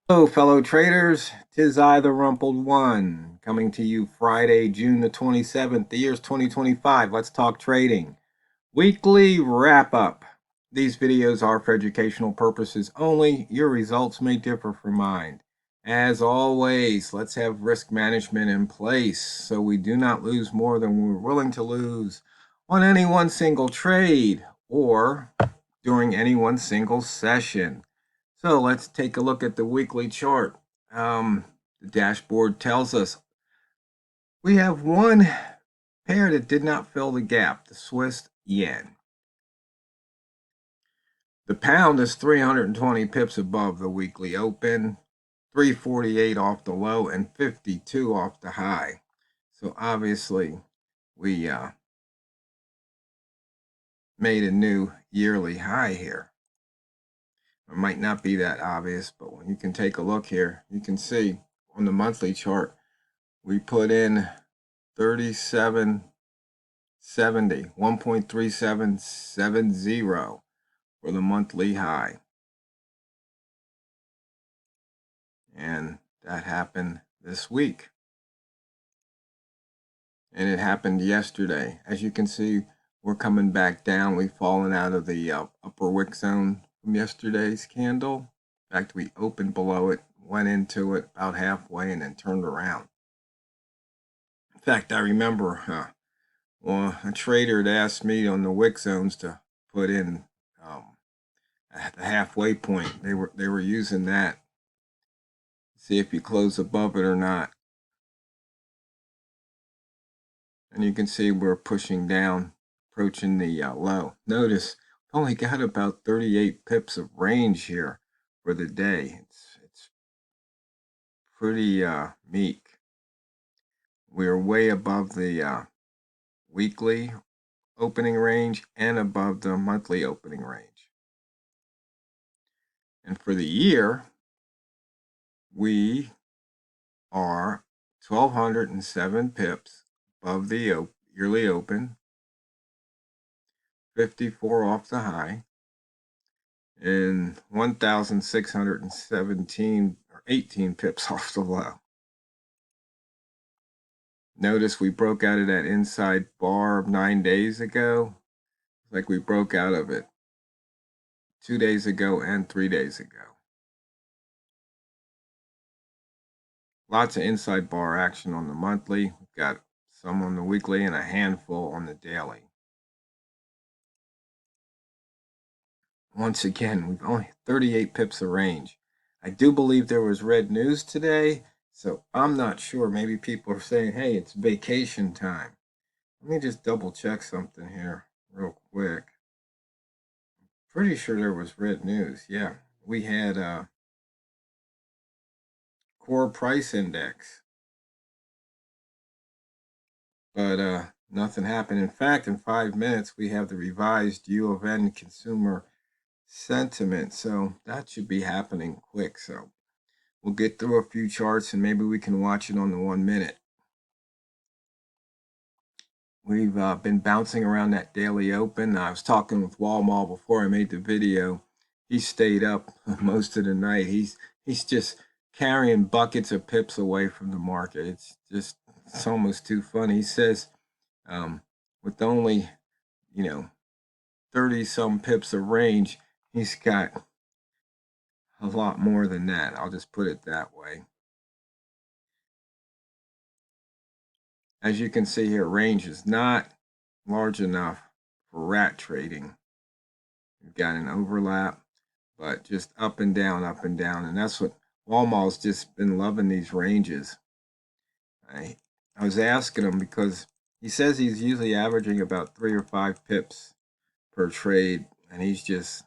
Hello, fellow traders. 'Tis I, the Rumpled One, coming to you Friday, June the 27th. The year's 2025. Let's talk trading. Weekly wrap up. These videos are for educational purposes only. Your results may differ from mine. As always, let's have risk management in place so we do not lose more than we're willing to lose on any one single trade or during any one single session. So let's take a look at the weekly chart. The dashboard tells us we have one pair that did not fill the gap, the Swiss yen. The pound is 320 pips above the weekly open, 348 off the low, and 52 off the high. So obviously we made a new yearly high here. It might not be that obvious, but when you can take a look here, you can see on the monthly chart, we put in 3770, 1.3770 for the monthly high. And that happened this week. And it happened yesterday. As you can see, we're coming back down. We've fallen out of the upper wick zone from yesterday's candle. In fact, we opened below it, went into it about halfway, and then turned around. In fact, I remember a trader had asked me on the wick zones to put in at the halfway point. They were using that. See if you close above it or not. And you can see we're pushing down, approaching the low. Notice we only got about 38 pips of range here for the day. It's pretty meek. We're way above the weekly opening range and above the monthly opening range. And for the year, we are 1,207 pips above the yearly open, 54 off the high, and 1,617 or 18 pips off the low. Notice we broke out of that inside bar 9 days ago. Like we broke out of it 2 days ago and 3 days ago. Lots of inside bar action on the monthly. We've got some on the weekly and a handful on the daily. Once again, we've only 38 pips of range. I do believe there was red news today, so I'm not sure. Maybe people are saying, hey, it's vacation time. Let me just double check something here real quick. Pretty sure there was red news. Yeah, we had a core price index, but nothing happened. In fact, in 5 minutes, we have the revised U of N consumer sentiment, so that should be happening quick. So we'll get through a few charts and maybe we can watch it on the 1 minute. We've been bouncing around that daily open. I was talking with Walmart before I made the video. He stayed up most of the night. He's just carrying buckets of pips away from the market. It's almost too funny. He says with only 30 some pips of range, he's got a lot more than that. I'll just put it that way. As you can see here, range is not large enough for rat trading. We've got an overlap, but just up and down, and that's what Walmart's just been loving, these ranges. I was asking him because he says he's usually averaging about 3 or 5 pips per trade, and he's just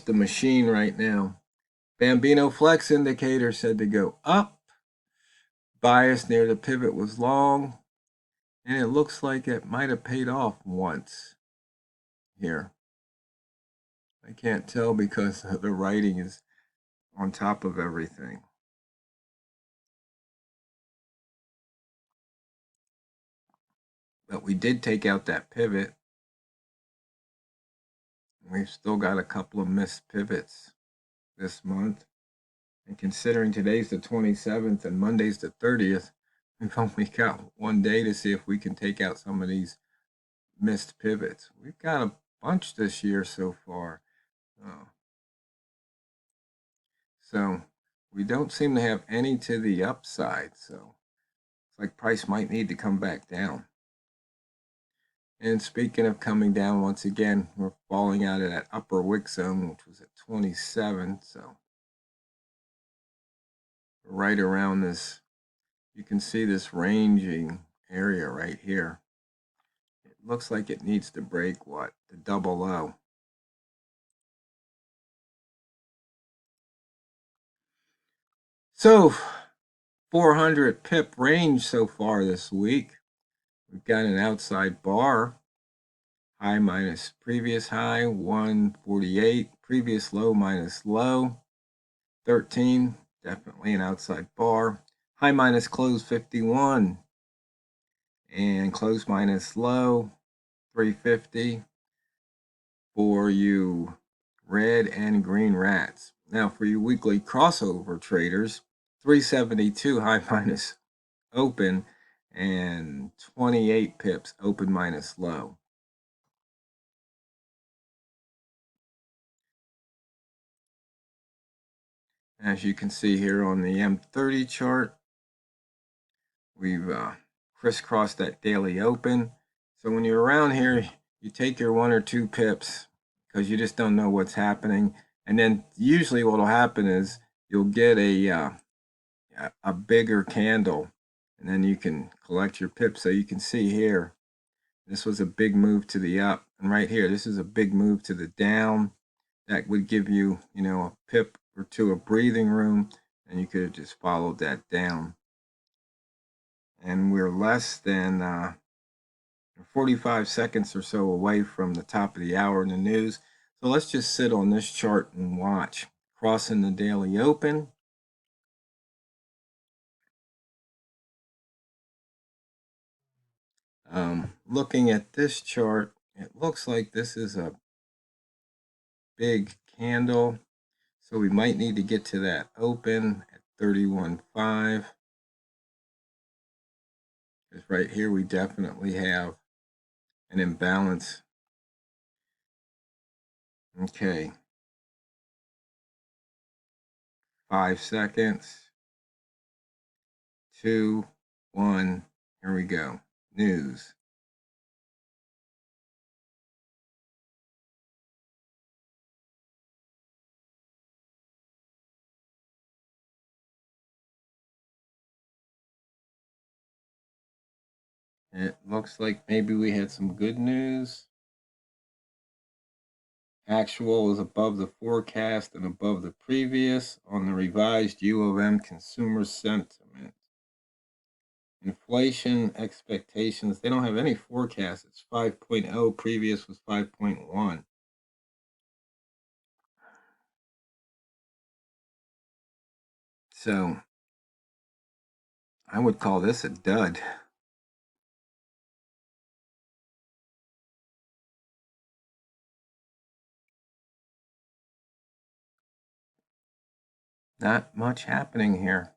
a machine right now. Bambino Flex indicator said to go up. Bias near the pivot was long, and it looks like it might have paid off once here. I can't tell because the writing is on top of everything. But we did take out that pivot. We've still got a couple of missed pivots this month. And considering today's the 27th and Monday's the 30th, we've only got one day to see if we can take out some of these missed pivots. We've got a bunch this year so far. So we don't seem to have any to the upside. So it's like price might need to come back down. And speaking of coming down, once again, we're falling out of that upper wick zone, which was at 27. So right around this, you can see this ranging area right here. It looks like it needs to break what? The double low. So 400 pip range so far this week. We've got an outside bar. High minus previous high, 148. Previous low minus low, 13. Definitely an outside bar. High minus close, 51. And close minus low, 350. For you red and green rats. Now for you weekly crossover traders, 372 high minus open and 28 pips open minus low. As you can see here on the M30 chart, we've crisscrossed that daily open. So when you're around here, you take your 1 or 2 pips because you just don't know what's happening. And then usually what will happen is you'll get a bigger candle, and then you can collect your pips. So you can see here, this was a big move to the up, and right here, this is a big move to the down. That would give you, a pip or two of breathing room, and you could have just followed that down. And we're less than 45 seconds or so away from the top of the hour in the news. So let's just sit on this chart and watch. Crossing the daily open. Looking at this chart, it looks like this is a big candle. So we might need to get to that open at 31.5. Because right here we definitely have an imbalance. Okay. 5 seconds. 2, 1. Here we go. News. It looks like maybe we had some good news. Actual is above the forecast and above the previous on the revised U of M consumer sentiment. Inflation expectations, they don't have any forecast. It's 5.0, previous was 5.1. So I would call this a dud. Not much happening here.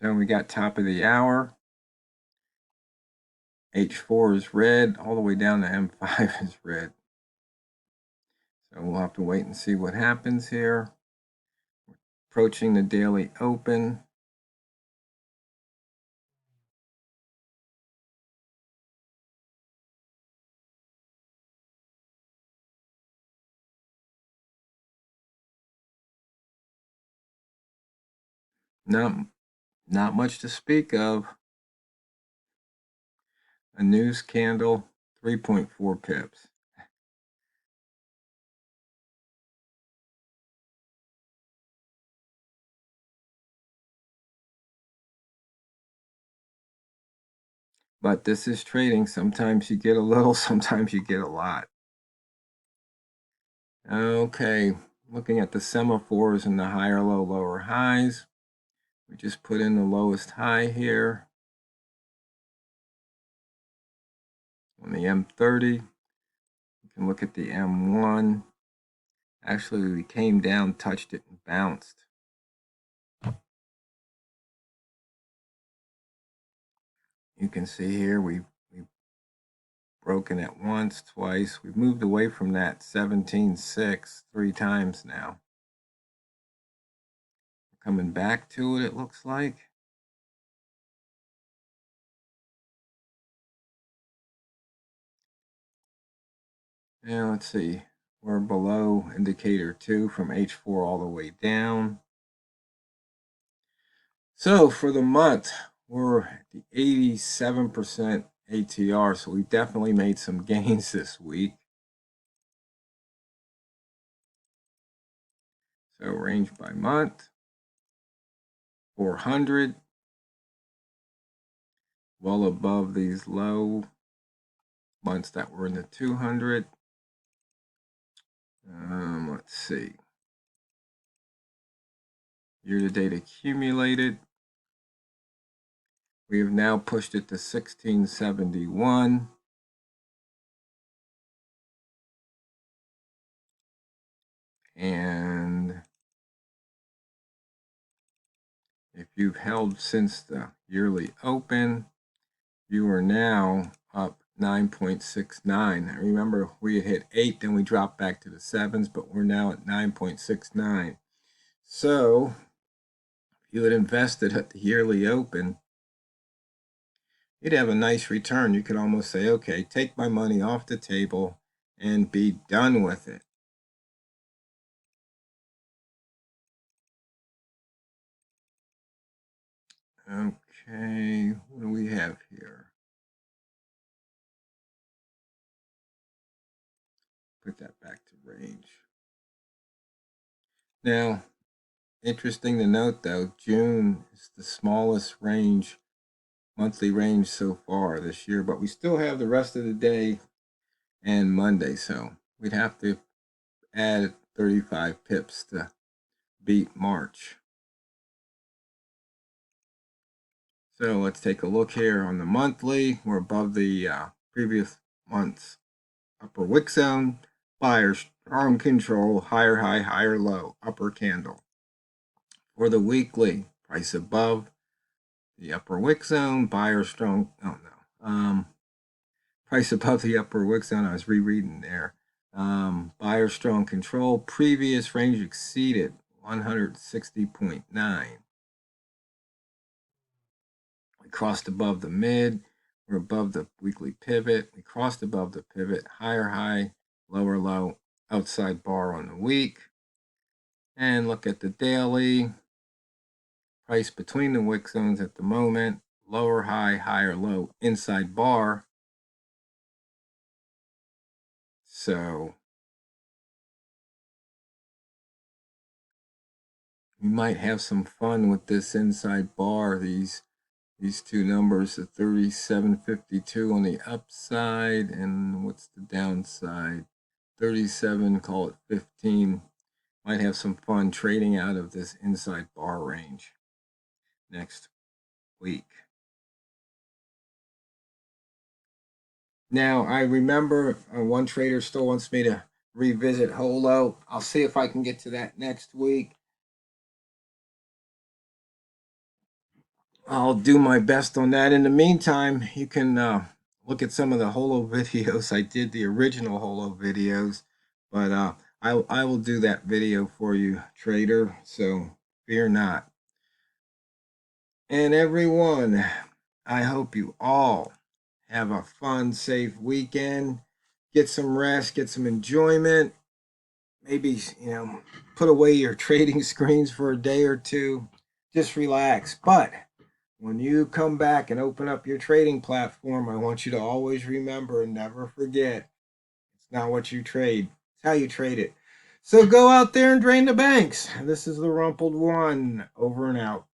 So we got top of the hour. H4 is red, all the way down to M5 is red. So we'll have to wait and see what happens here. Approaching the daily open. Not much to speak of. A news candle, 3.4 pips. But this is trading. Sometimes you get a little, sometimes you get a lot. Okay, looking at the semaphores and the higher low, lower highs. We just put in the lowest high here. On the M30, you can look at the M1. Actually, we came down, touched it, and bounced. You can see here we've broken it once, twice. We've moved away from that 17.6 3 times now. We're coming back to it, it looks like. Now let's see. We're below indicator 2 from H4 all the way down. So for the month, we're at the 87% ATR, so we definitely made some gains this week. So range by month, 400, well above these low months that were in the 200. Let's see. Year-to-date accumulated. We have now pushed it to 1671. And if you've held since the yearly open, you are now up 9.69. Remember, we had hit 8, then we dropped back to the 7s, but we're now at 9.69. So if you had invested at the yearly open, you'd have a nice return. You could almost say, okay, take my money off the table and be done with it. Okay, what do we have here? Put that back to range. Now, interesting to note though, June is the smallest range, monthly range so far this year, but we still have the rest of the day and Monday, so we'd have to add 35 pips to beat March. So let's take a look here on the monthly. We're above the previous month's upper wick zone. Buyer strong control, higher high, higher low, upper candle. For the weekly, price above the upper wick zone, buyer strong, oh no, price above the upper wick zone, I was rereading there. Buyer strong control, previous range exceeded 160.9. We crossed above the mid, we're above the weekly pivot, we crossed above the pivot, higher high, lower low, outside bar on the week. And look at the daily, price between the wick zones at the moment, lower high, higher low, inside bar. So we might have some fun with this inside bar. These two numbers, the 37.52 on the upside, and what's the downside? 37, call it 15. Might have some fun trading out of this inside bar range next week. Now, I remember one trader still wants me to revisit Holo. I'll see if I can get to that next week. I'll do my best on that. In the meantime, you can look at some of the Holo videos. I did the original Holo videos, but I will do that video for you, trader, so fear not. And everyone, I hope you all have a fun, safe weekend. Get some rest, get some enjoyment. Maybe, put away your trading screens for a day or two. Just relax. But when you come back and open up your trading platform, I want you to always remember and never forget, it's not what you trade, it's how you trade it. So go out there and drain the banks. This is the Rumpled One, over and out.